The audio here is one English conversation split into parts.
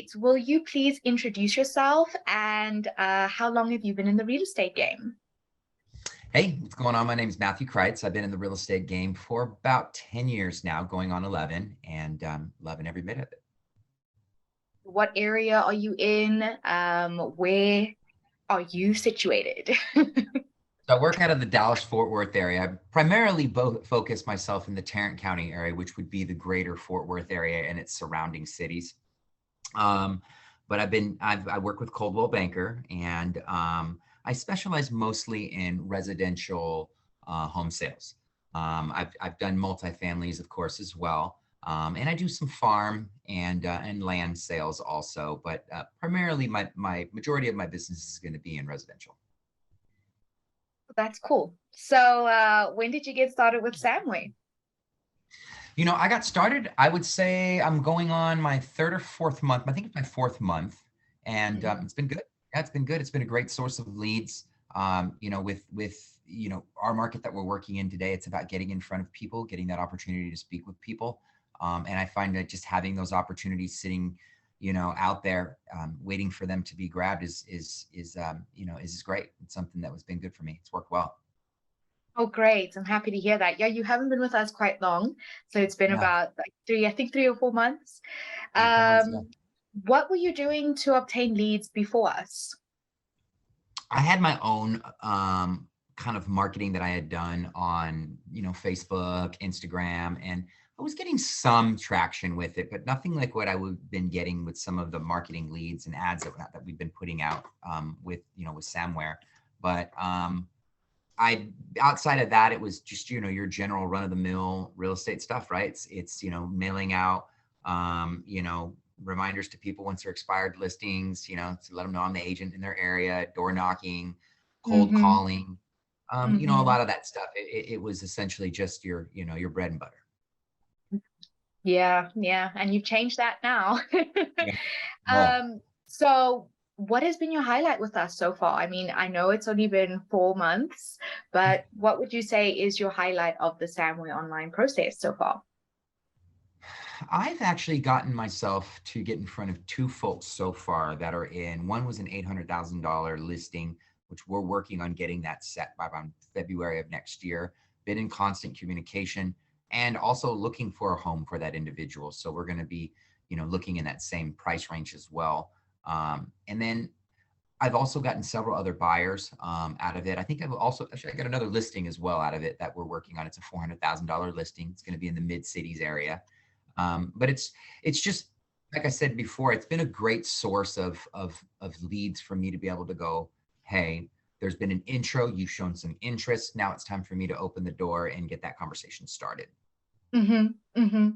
great. Will you please introduce yourself and how long have you been in the real estate game? Hey, what's going on? My name is Matthew Kreitz. I've been in the real estate game for about 10 years now, going on 11, and loving every bit of it. What area are you in? Where are you situated? So I work out of the Dallas-Fort Worth area. I primarily focus myself in the Tarrant County area, which would be the greater Fort Worth area and its surrounding cities. Um, but I work with Coldwell Banker, and I specialize mostly in residential home sales. I've done multifamilies, of course, as well, and I do some farm and land sales also. But primarily, my majority of my business is going to be in residential. That's cool. So, when did you get started with Samway? I got started, I would say I'm going on my third or fourth month. I think it's my fourth month, and Mhm. it's been good. Yeah, it's been good. It's been a great source of leads. With our market that we're working in today, it's about getting in front of people, getting that opportunity to speak with people. And I find that just having those opportunities sitting, out there, waiting for them to be grabbed is great. It's something that has been good for me. It's worked well. Oh, great. I'm happy to hear that. Yeah, you haven't been with us quite long. So it's been Yeah, about like I think 3 or 4 months. 3 or 4 months. Yeah. What were you doing to obtain leads before us? I had my own kind of marketing that I had done on, Facebook, Instagram, and I was getting some traction with it, but nothing like what I would have been getting with some of the marketing leads and ads that we've been putting out with Samware. But I outside of that, it was just, your general run of the mill real estate stuff, right? It's mailing out, reminders to people once they're expired listings, to let them know I'm the agent in their area, door knocking, cold Mm-hmm. calling, a Mm-hmm. lot of that stuff. It was essentially just your bread and butter. Yeah, yeah. And you've changed that now. Yeah. Well, Um, so what has been your highlight with us so far? I mean, I know it's only been 4 months, but what would you say is your highlight of the Samway online process so far? I've actually gotten myself to get in front of two folks so far that are in. One was an $800,000 listing, which we're working on getting that set by around February of next year. Been in constant communication and also looking for a home for that individual. So we're going to be, looking in that same price range as well. And then I've also gotten several other buyers out of it. I think I've also actually I got another listing as well out of it that we're working on. It's a $400,000 listing. It's going to be in the mid cities area. But it's just like I said before, it's been a great source of leads for me to be able to go, hey, there's been an intro, you've shown some interest. Now it's time for me to open the door and get that conversation started. Mm-hmm. Mm-hmm.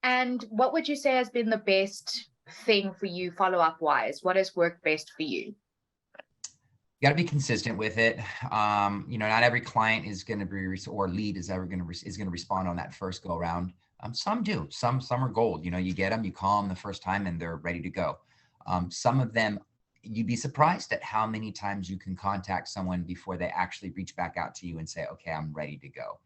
And what would you say has been the best thing for you follow-up wise? What has worked best for you? You got to be consistent with it. Not every client is going to be or lead is ever going to is going to respond on that first go around. Some do. Some are gold. You get them, you call them the first time, and they're ready to go. Some of them, you'd be surprised at how many times you can contact someone before they actually reach back out to you and say, "Okay, I'm ready to go."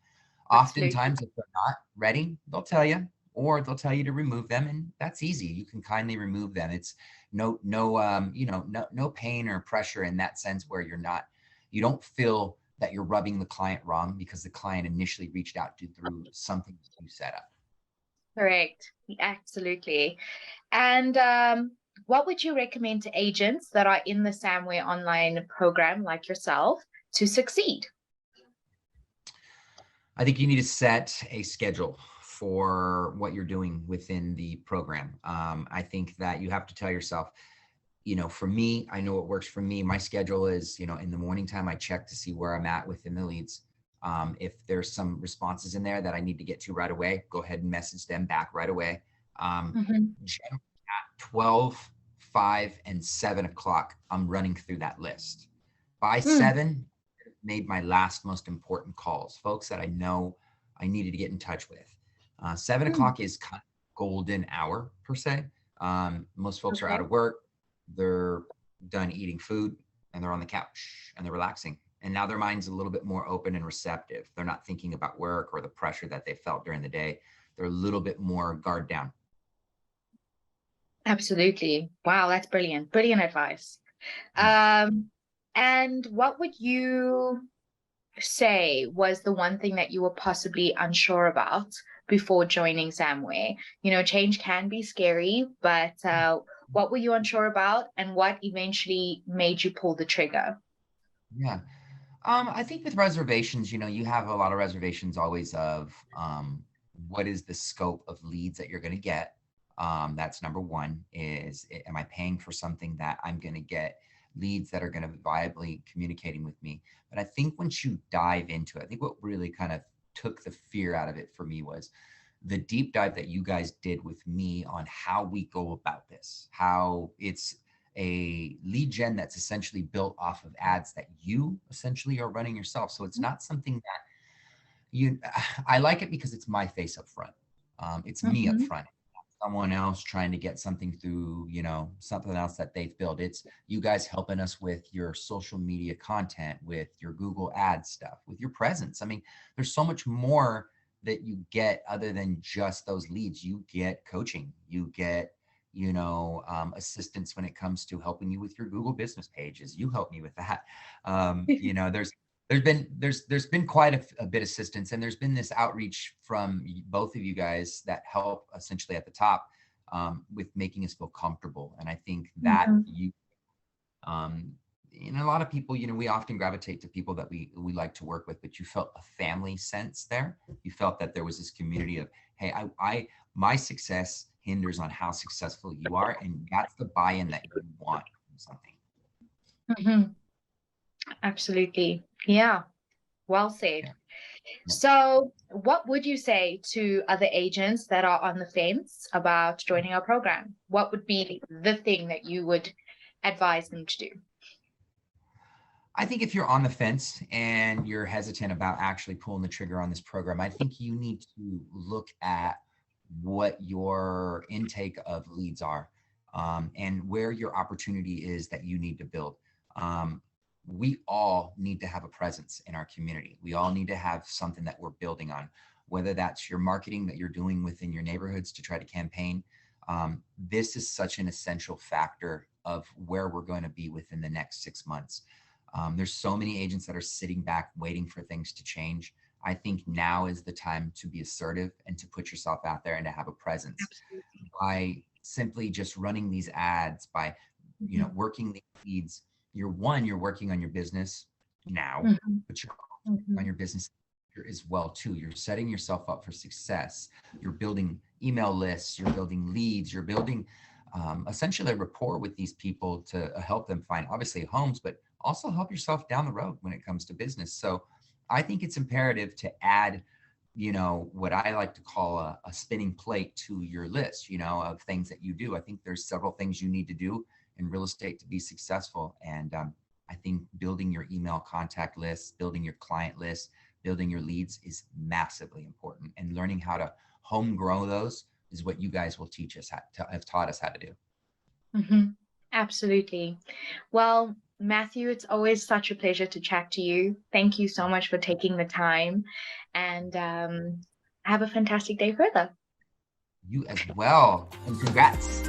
Absolutely. Oftentimes, if they're not ready, they'll tell you, or they'll tell you to remove them, and that's easy. You can kindly remove them. It's no pain or pressure in that sense where you don't feel that you're rubbing the client wrong because the client initially reached out to through something you set up. Correct. Absolutely. And what would you recommend to agents that are in the Samway online program like yourself to succeed? I think you need to set a schedule for what you're doing within the program. I think that you have to tell yourself, for me, I know what works for me. My schedule is, in the morning time, I check to see where I'm at within the leads. If there's some responses in there that I need to get to right away, go ahead and message them back right away. Mhm. Generally at 12, 5, and 7 o'clock, I'm running through that list. By Mm, 7, made my last most important calls, folks that I know I needed to get in touch with. 7 mm. o'clock is kind of golden hour per se. Most folks are out Okay. of work, they're done eating food, and they're on the couch and they're relaxing. And now their mind's a little bit more open and receptive. They're not thinking about work or the pressure that they felt during the day. They're a little bit more guard down. Absolutely. Wow, that's brilliant. Brilliant advice. Mm. And what would you say was the one thing that you were possibly unsure about before joining Samway? You know, change can be scary, but what were you unsure about, and what eventually made you pull the trigger? Yeah. I think with reservations, you have a lot of reservations always of what is the scope of leads that you're going to get. That's number one is, am I paying for something that I'm going to get leads that are going to be viably communicating with me? But I think once you dive into it, I think what really kind of took the fear out of it for me was the deep dive that you guys did with me on how we go about this, how it's a lead gen that's essentially built off of ads that you essentially are running yourself. So it's not something that you, I like it because it's my face up front. It's me up Mm-hmm. front. Someone else trying to get something through, something else that they've built. It's you guys helping us with your social media content, with your Google Ads stuff, with your presence. I mean, there's so much more that you get other than just those leads. You get coaching, you get, assistance when it comes to helping you with your Google business pages. You help me with that. There's been quite a bit of assistance, and there's been this outreach from both of you guys that help essentially at the top with making us feel comfortable. And I think that Mm-hmm. um, a lot of people, we often gravitate to people that we like to work with, but you felt a family sense there. You felt that there was this community of, hey, my success hinders on how successful you are, and that's the buy-in that you want from something. Mm-hmm. Absolutely. Yeah. Well said. Yeah. Yeah. So, what would you say to other agents that are on the fence about joining our program? What would be the thing that you would advise them to do? I think if you're on the fence and you're hesitant about actually pulling the trigger on this program, I think you need to look at what your intake of leads are, and where your opportunity is that you need to build. We all need to have a presence in our community. We all need to have something that we're building on, whether that's your marketing that you're doing within your neighborhoods to try to campaign. This is such an essential factor of where we're going to be within the next 6 months. There's so many agents that are sitting back waiting for things to change. I think now is the time to be assertive and to put yourself out there and to have a presence Absolutely. by simply just running these ads, by Mm-hmm. working these leads. You're working on your business now, Mm-hmm. but you're also working Mm-hmm. on your business as well too. You're setting yourself up for success. You're building email lists, you're building leads, you're building essentially a rapport with these people to help them find obviously homes, but also help yourself down the road when it comes to business. So I think it's imperative to add, what I like to call a spinning plate to your list, of things that you do. I think there's several things you need to do in real estate to be successful. And I think building your email contact list, building your client list, building your leads is massively important. And learning how to home grow those is what you guys will teach us have taught us how to do. Mm-hmm. Absolutely. Well, Matthew, it's always such a pleasure to chat to you. Thank you so much for taking the time, and have a fantastic day further. You as well. And congrats.